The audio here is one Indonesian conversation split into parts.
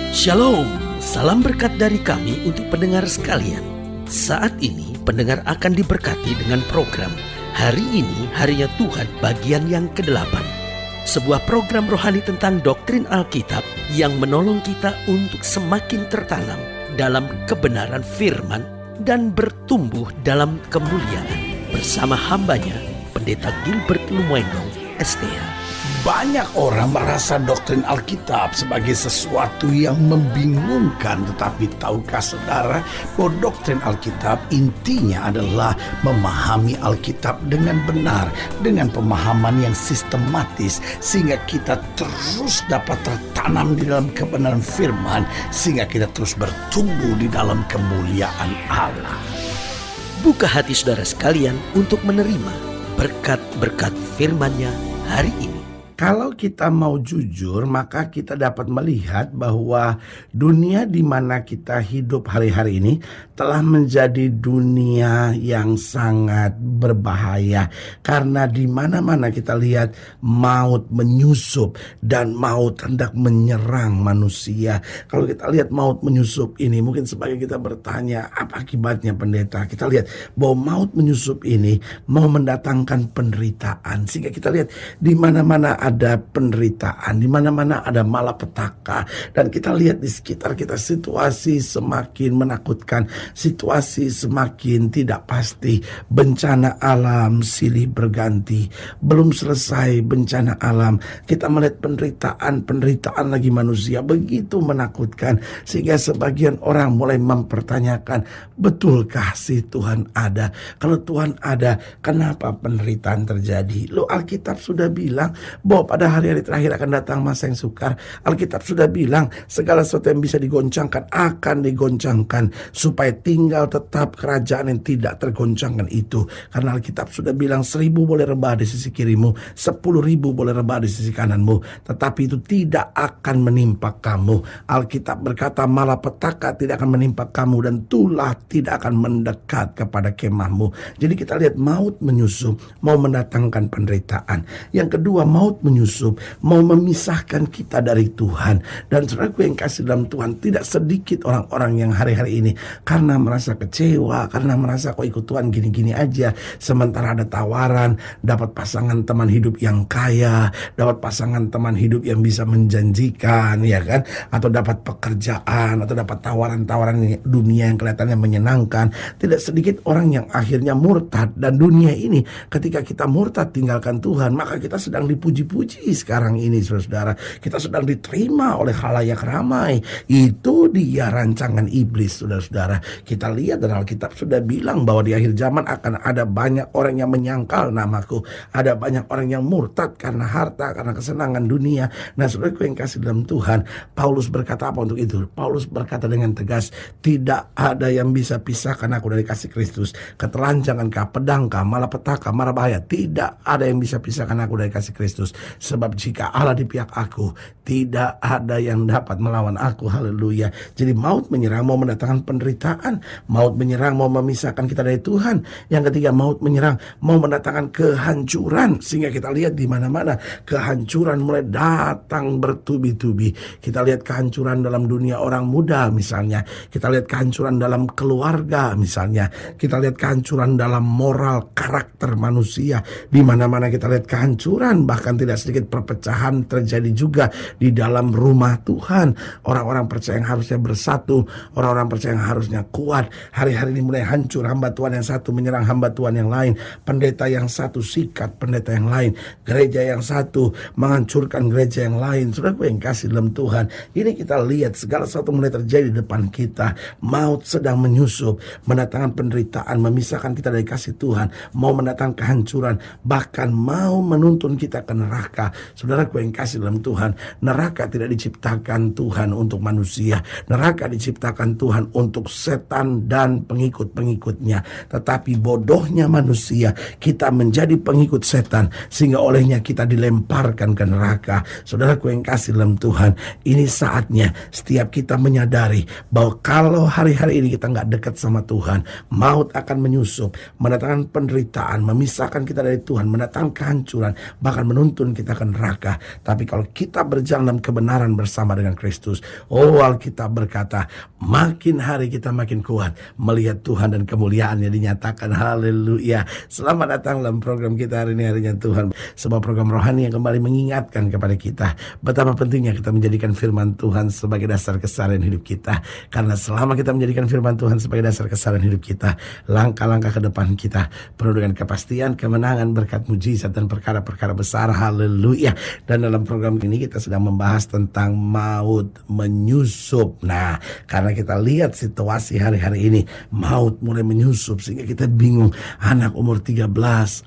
Shalom, salam berkat dari kami untuk pendengar sekalian. Saat ini pendengar akan diberkati dengan program Hari Ini Harinya Tuhan bagian yang ke-8. Sebuah program rohani tentang doktrin Alkitab yang menolong kita untuk semakin tertanam dalam kebenaran firman dan bertumbuh dalam kemuliaan. Bersama hambanya, Pendeta Gilbert Lumwendong, STH. Banyak orang merasa doktrin Alkitab sebagai sesuatu yang membingungkan. Tetapi tahukah saudara bahwa doktrin Alkitab intinya adalah memahami Alkitab dengan benar, dengan pemahaman yang sistematis, sehingga kita terus dapat tertanam di dalam kebenaran firman, sehingga kita terus bertumbuh di dalam kemuliaan Allah. Buka hati saudara sekalian untuk menerima berkat-berkat firman-Nya hari ini. Kalau kita mau jujur, maka kita dapat melihat bahwa dunia di mana kita hidup hari-hari ini telah menjadi dunia yang sangat berbahaya. Karena di mana-mana kita lihat maut menyusup dan maut hendak menyerang manusia. Kalau kita lihat maut menyusup ini, mungkin sebagai kita bertanya, apa akibatnya pendeta? Kita lihat bahwa maut menyusup ini mau mendatangkan penderitaan. Sehingga kita lihat di mana-mana ada penderitaan, di mana-mana ada malapetaka, dan kita lihat di sekitar kita situasi semakin menakutkan, situasi semakin tidak pasti, bencana alam silih berganti, belum selesai bencana alam, kita melihat penderitaan lagi manusia begitu menakutkan, sehingga sebagian orang mulai mempertanyakan, betulkah si Tuhan ada? Kalau Tuhan ada, kenapa penderitaan terjadi? Loh, Alkitab sudah bilang bahwa pada hari-hari terakhir akan datang masa yang sukar. Alkitab sudah bilang segala sesuatu yang bisa digoncangkan akan digoncangkan, supaya tinggal tetap kerajaan yang tidak tergoncangkan itu. Karena Alkitab sudah bilang 1.000 boleh rebah di sisi kirimu, 10.000 boleh rebah di sisi kananmu, tetapi itu tidak akan menimpa kamu. Alkitab berkata malapetaka tidak akan menimpa kamu, dan tulah tidak akan mendekat kepada kemahmu. Jadi kita lihat maut menyusup, mau mendatangkan penderitaan. Yang kedua, maut menyusup mau memisahkan kita dari Tuhan. Dan saudaraku yang kasih dalam Tuhan, tidak sedikit orang-orang yang hari-hari ini karena merasa kecewa, karena merasa kok ikut Tuhan gini-gini aja, sementara ada tawaran dapat pasangan teman hidup yang kaya, dapat pasangan teman hidup yang bisa menjanjikan, ya kan, atau dapat pekerjaan, atau dapat tawaran-tawaran dunia yang kelihatannya menyenangkan. Tidak sedikit orang yang akhirnya murtad. Dan dunia ini, ketika kita murtad tinggalkan Tuhan, maka kita sedang dipuji-puji sekarang ini, saudara. Kita sedang diterima oleh khalayak ramai. Itu dia rancangan iblis, saudara-saudara. Kita lihat dan Alkitab sudah bilang bahwa di akhir zaman akan ada banyak orang yang menyangkal namaku. Ada banyak orang yang murtad karena harta, karena kesenangan dunia. Nah, saudaraku yang kasih dalam Tuhan, Paulus berkata apa untuk itu? Paulus berkata dengan tegas, tidak ada yang bisa pisahkan aku dari kasih Kristus. Ketelanjangankah, pedangkah, malapetaka, mara bahaya, tidak ada yang bisa pisahkan aku dari kasih Kristus. Sebab jika Allah di pihak aku, tidak ada yang dapat melawan aku. Haleluya. Jadi maut menyerang mau mendatangkan penderitaan, maut menyerang mau memisahkan kita dari Tuhan. Yang ketiga, maut menyerang mau mendatangkan kehancuran, sehingga kita lihat di mana-mana kehancuran mulai datang bertubi-tubi. Kita lihat kehancuran dalam dunia orang muda misalnya, kita lihat kehancuran dalam keluarga misalnya, kita lihat kehancuran dalam moral karakter manusia. Di mana-mana kita lihat kehancuran, bahkan tidak sedikit perpecahan terjadi juga di dalam rumah Tuhan. Orang-orang percaya yang harusnya bersatu, orang-orang percaya yang harusnya kuat, hari-hari ini mulai hancur. Hamba Tuhan yang satu menyerang hamba Tuhan yang lain, pendeta yang satu sikat pendeta yang lain, gereja yang satu menghancurkan gereja yang lain. Saudaraku yang kasih dalam Tuhan, ini kita lihat segala sesuatu mulai terjadi di depan kita. Maut sedang menyusup, mendatangkan penderitaan, memisahkan kita dari kasih Tuhan, mau mendatangkan kehancuran, bahkan mau menuntun kita ke neraka. Saudaraku yang kasih dalam Tuhan, neraka tidak diciptakan Tuhan untuk manusia. Neraka diciptakan Tuhan untuk setan dan pengikut-pengikutnya. Tetapi bodohnya manusia, kita menjadi pengikut setan, sehingga olehnya kita dilemparkan ke neraka. Saudaraku yang kasih dalam Tuhan, ini saatnya setiap kita menyadari bahwa kalau hari-hari ini kita nggak dekat sama Tuhan, maut akan menyusup, mendatangkan penderitaan, memisahkan kita dari Tuhan, mendatangkan kehancuran, bahkan menuntun beruntun kita ke neraka. Tapi kalau kita berjalan dalam kebenaran bersama dengan Kristus, Alkitab berkata, makin hari kita makin kuat melihat Tuhan dan kemuliaan-Nya dinyatakan. Haleluya. Selamat datang dalam program kita hari ini, Harinya Tuhan. Sebuah program rohani yang kembali mengingatkan kepada kita betapa pentingnya kita menjadikan firman Tuhan sebagai dasar keseharian hidup kita. Karena selama kita menjadikan firman Tuhan sebagai dasar keseharian hidup kita, langkah-langkah ke depan kita penuh dengan kepastian, kemenangan, berkat mujizat dan perkara-perkara besar. Haleluya. Dan dalam program ini kita sedang membahas tentang maut menyusup. Nah, karena kita lihat situasi hari-hari ini, maut mulai menyusup sehingga kita bingung. Anak umur 13, 14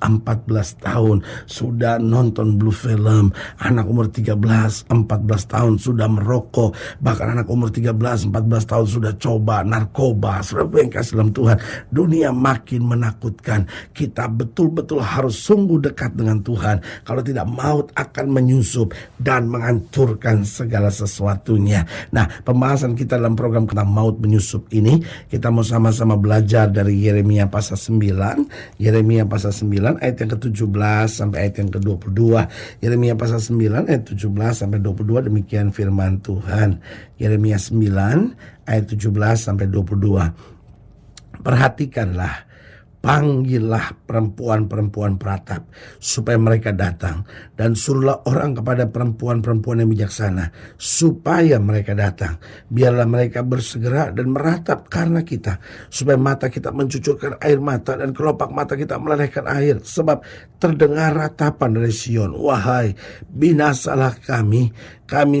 tahun sudah nonton blue film. Anak umur 13, 14 tahun sudah merokok. Bahkan anak umur 13, 14 tahun sudah coba narkoba. Saudara yang kasih dalam Tuhan, dunia makin menakutkan. Kita betul-betul harus sungguh dekat dengan Tuhan. Kalau tidak, maut akan menyusup dan menghancurkan segala sesuatunya. Nah, pembahasan kita dalam program tentang maut menyusup ini, kita mau sama-sama belajar dari Yeremia pasal 9. Yeremia pasal 9 ayat yang ke-17 sampai ayat yang ke-22. Yeremia pasal 9 ayat 17 sampai 22, demikian firman Tuhan. Yeremia 9 ayat 17 sampai 22. Perhatikanlah, panggillah perempuan-perempuan peratap supaya mereka datang, dan suruhlah orang kepada perempuan-perempuan yang bijaksana supaya mereka datang. Biarlah mereka bersegera dan meratap karena kita, supaya mata kita mencucurkan air mata dan kelopak mata kita melelehkan air. Sebab terdengar ratapan dari Sion, wahai binasalah kami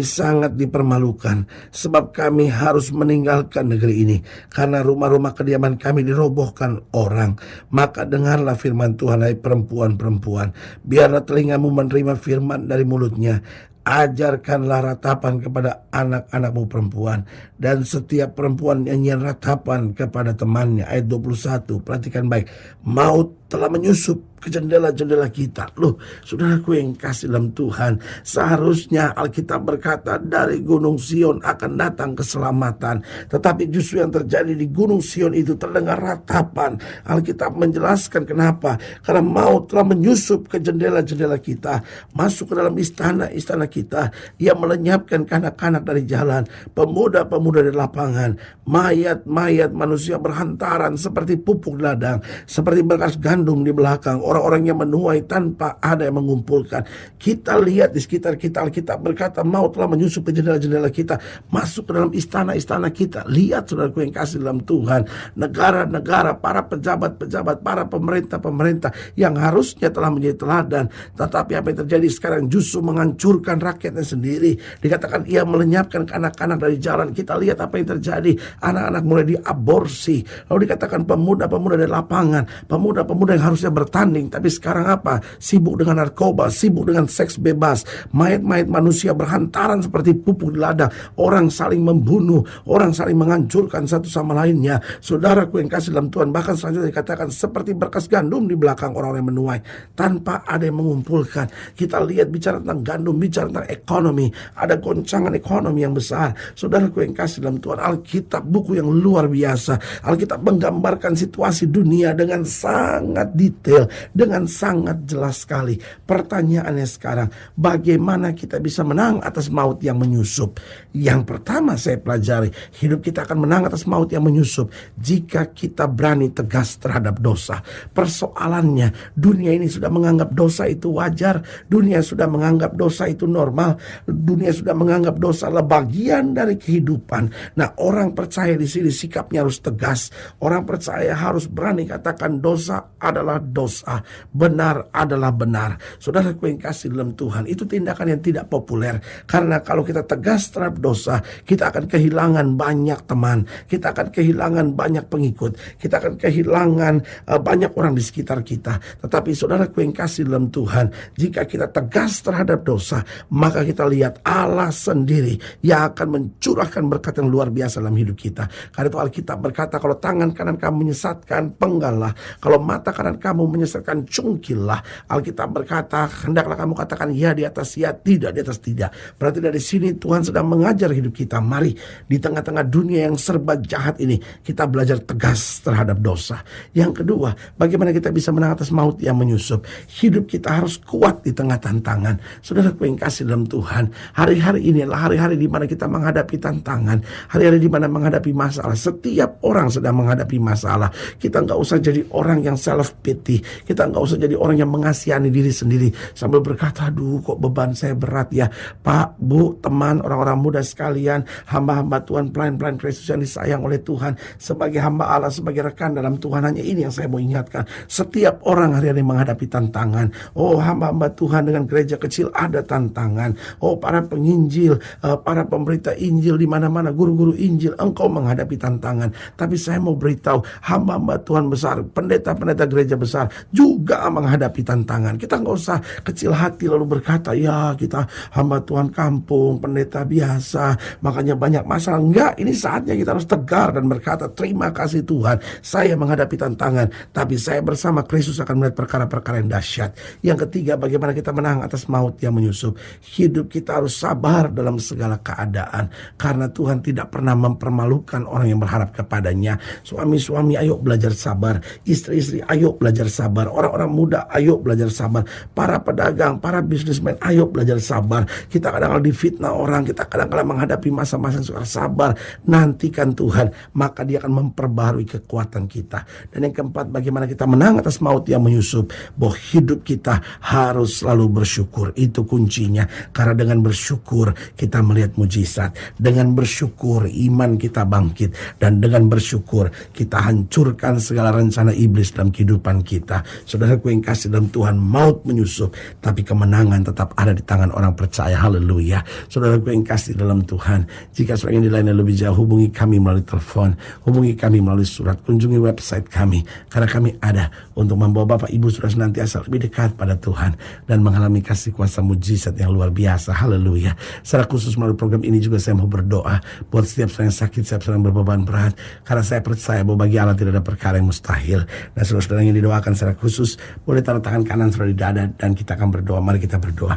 sangat dipermalukan, sebab kami harus meninggalkan negeri ini, karena rumah-rumah kediaman kami dirobohkan orang. Maka dengarlah firman Tuhan, hai perempuan-perempuan, biarlah telingamu menerima firman dari mulutnya. Ajarkanlah ratapan kepada anak-anakmu perempuan, dan setiap perempuan nyanyian ratapan kepada temannya. Ayat 21, perhatikan baik. Maut telah menyusup ke jendela-jendela kita. Loh, saudaraku yang kasih dalam Tuhan, seharusnya Alkitab berkata dari Gunung Sion akan datang keselamatan. Tetapi justru yang terjadi di Gunung Sion itu terdengar ratapan. Alkitab menjelaskan kenapa. Karena maut telah menyusup ke jendela-jendela kita, masuk ke dalam istana-istana kita. Ia melenyapkan kanak-kanak dari jalan, pemuda-pemuda dari lapangan. Mayat-mayat manusia berhantaran seperti pupuk di ladang, seperti berkas gandum di belakang. Orang-orang yang menuai tanpa ada yang mengumpulkan. Kita lihat di sekitar kita, Alkitab berkata maut telah menyusup ke jendela-jendela kita, masuk ke dalam istana-istana kita. Lihat saudaraku yang kasih dalam Tuhan, negara-negara, para pejabat-pejabat, para pemerintah-pemerintah yang harusnya telah menjadi teladan, tetapi apa yang terjadi sekarang justru menghancurkan rakyatnya sendiri. Dikatakan ia melenyapkan anak-anak dari jalan. Kita lihat apa yang terjadi, anak-anak mulai diaborsi. Lalu dikatakan pemuda-pemuda dari lapangan, pemuda-pemuda yang harusnya bertanding, tapi sekarang apa? Sibuk dengan narkoba, sibuk dengan seks bebas. Mayat-mayat manusia berhantaran seperti pupuk di ladang. Orang saling membunuh, orang saling menghancurkan satu sama lainnya. Saudaraku yang kasih dalam Tuhan, bahkan selanjutnya dikatakan seperti berkas gandum di belakang orang-orang yang menuai tanpa ada yang mengumpulkan. Kita lihat bicara tentang gandum, bicara tentang ekonomi, ada goncangan ekonomi yang besar. Saudaraku yang kasih dalam Tuhan, Alkitab buku yang luar biasa. Alkitab menggambarkan situasi dunia dengan sangat detail, dengan sangat jelas sekali. Pertanyaannya sekarang, bagaimana kita bisa menang atas maut yang menyusup? Yang pertama saya pelajari, hidup kita akan menang atas maut yang menyusup jika kita berani tegas terhadap dosa. Persoalannya, dunia ini sudah menganggap dosa itu wajar, dunia sudah menganggap dosa itu normal, dunia sudah menganggap dosa adalah bagian dari kehidupan. Nah, orang percaya di sini sikapnya harus tegas. Orang percaya harus berani katakan dosa adalah dosa, benar adalah benar. Saudaraku yang kasih dalam Tuhan, itu tindakan yang tidak populer. Karena kalau kita tegas terhadap dosa, kita akan kehilangan banyak teman, kita akan kehilangan banyak pengikut, kita akan kehilangan banyak orang di sekitar kita. Tetapi saudaraku yang kasih dalam Tuhan, jika kita tegas terhadap dosa, maka kita lihat Allah sendiri yang akan mencurahkan berkat yang luar biasa dalam hidup kita. Karena itu Alkitab berkata, kalau tangan kanan kamu menyesatkan, penggallah. Kalau mata kanan kamu menyesatkan, katakan cungkillah. Alkitab berkata, hendaklah kamu katakan ya di atas ya, tidak di atas tidak. Berarti dari sini Tuhan sedang mengajar hidup kita. Mari di tengah-tengah dunia yang serba jahat ini, kita belajar tegas terhadap dosa. Yang kedua, bagaimana kita bisa menang atas maut yang menyusup. Hidup kita harus kuat di tengah tantangan. Saudara yang kasih dalam Tuhan, hari-hari ini adalah hari-hari di mana kita menghadapi tantangan, hari-hari di mana menghadapi masalah. Setiap orang sedang menghadapi masalah. Kita nggak usah jadi orang yang self pity. Kita nggak usah jadi orang yang mengasihani diri sendiri sambil berkata, aduh kok beban saya berat ya. Pak, Bu, teman, orang-orang muda sekalian, hamba-hamba Tuhan, pelayan-pelayan Kristus yang disayang oleh Tuhan, sebagai hamba Allah, sebagai rekan dalam Tuhan, hanya ini yang saya mau ingatkan. Setiap orang hari-hari menghadapi tantangan. Oh, hamba-hamba Tuhan dengan gereja kecil ada tantangan. Oh, para penginjil, para pemberita Injil di mana-mana, guru-guru Injil, engkau menghadapi tantangan. Tapi saya mau beritahu, hamba-hamba Tuhan besar, pendeta-pendeta gereja besar juga menghadapi tantangan. Kita nggak usah kecil hati lalu berkata, ya kita hamba Tuhan kampung, pendeta biasa, makanya banyak masalah. Enggak, ini saatnya kita harus tegar dan berkata, terima kasih Tuhan, saya menghadapi tantangan, tapi saya bersama Kristus akan melihat perkara-perkara yang dahsyat. Yang ketiga, bagaimana kita menang atas maut yang menyusup. Hidup kita harus sabar dalam segala keadaan, karena Tuhan tidak pernah mempermalukan orang yang berharap kepadanya. Suami-suami, ayo belajar sabar. Istri-istri, ayo belajar sabar. Orang-orang muda, ayo belajar sabar. Para pedagang, para bisnismen, ayo belajar sabar. Kita kadang-kadang difitnah orang, kita kadang-kadang menghadapi masa-masa yang sukar. Sabar, nantikan Tuhan, maka Dia akan memperbaharui kekuatan kita. Dan yang keempat, bagaimana kita menang atas maut yang menyusup. Bahwa hidup kita harus selalu bersyukur. Itu kuncinya. Karena dengan bersyukur kita melihat mujizat. Dengan bersyukur iman kita bangkit. Dan dengan bersyukur kita hancurkan segala rencana iblis dalam kehidupan kita. Saudaraku yang kasih dalam Tuhan, maut menyusup, tapi kemenangan tetap ada di tangan orang percaya. Haleluya. Saudaraku yang kasih dalam Tuhan, jika saudara ingin dilayani lebih jauh, hubungi kami melalui telepon, hubungi kami melalui surat, kunjungi website kami, karena kami ada untuk membawa Bapak Ibu Saudara senantiasa lebih dekat pada Tuhan dan mengalami kasih kuasa mujizat yang luar biasa. Haleluya. Secara khusus melalui program ini juga saya mau berdoa buat setiap saudara yang sakit, setiap saudara yang berbeban berat, karena saya percaya bahwa bagi Allah tidak ada perkara yang mustahil. Dan saudara-saudara yang didoakan secara khusus, boleh taruh tangan kanan saudara di dada dan kita akan berdoa. Mari kita berdoa.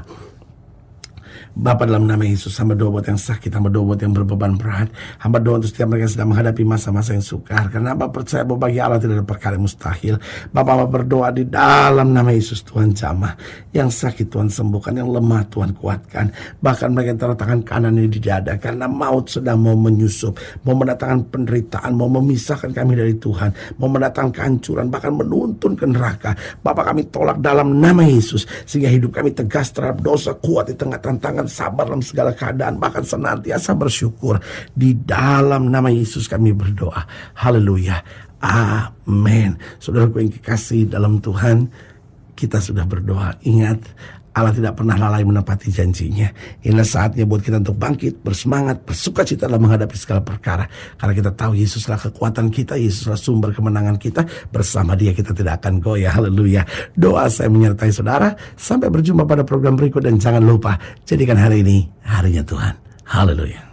Bapa, dalam nama Yesus, hamba doa buat yang sakit, hamba doa buat yang berbeban berat, hamba doa untuk setiap mereka yang sedang menghadapi masa-masa yang sukar, karena hamba percaya bahwa bagi Allah tidak ada perkara yang mustahil. Bapa, hamba berdoa di dalam nama Yesus, Tuhan jamah yang sakit, Tuhan sembuhkan, yang lemah Tuhan kuatkan, bahkan mereka yang taruh tangan kanan ini di dada, karena maut sedang mau menyusup, mau mendatangkan penderitaan, mau memisahkan kami dari Tuhan, mau mendatangkan kehancuran, bahkan menuntun ke neraka. Bapa, kami tolak dalam nama Yesus, sehingga hidup kami tegas terhadap dosa, kuat di tengah tantangan, sabar dalam segala keadaan, bahkan senantiasa bersyukur. Di dalam nama Yesus kami berdoa. Haleluya. Amin. Saudaraku yang kekasih dalam Tuhan, kita sudah berdoa. Ingat, Allah tidak pernah lalai menepati janjinya. Inilah saatnya buat kita untuk bangkit, bersemangat, bersukacita dalam menghadapi segala perkara. Karena kita tahu Yesuslah kekuatan kita, Yesuslah sumber kemenangan kita. Bersama Dia kita tidak akan goyah. Haleluya. Doa saya menyertai saudara. Sampai berjumpa pada program berikut, dan jangan lupa jadikan hari ini harinya Tuhan. Haleluya.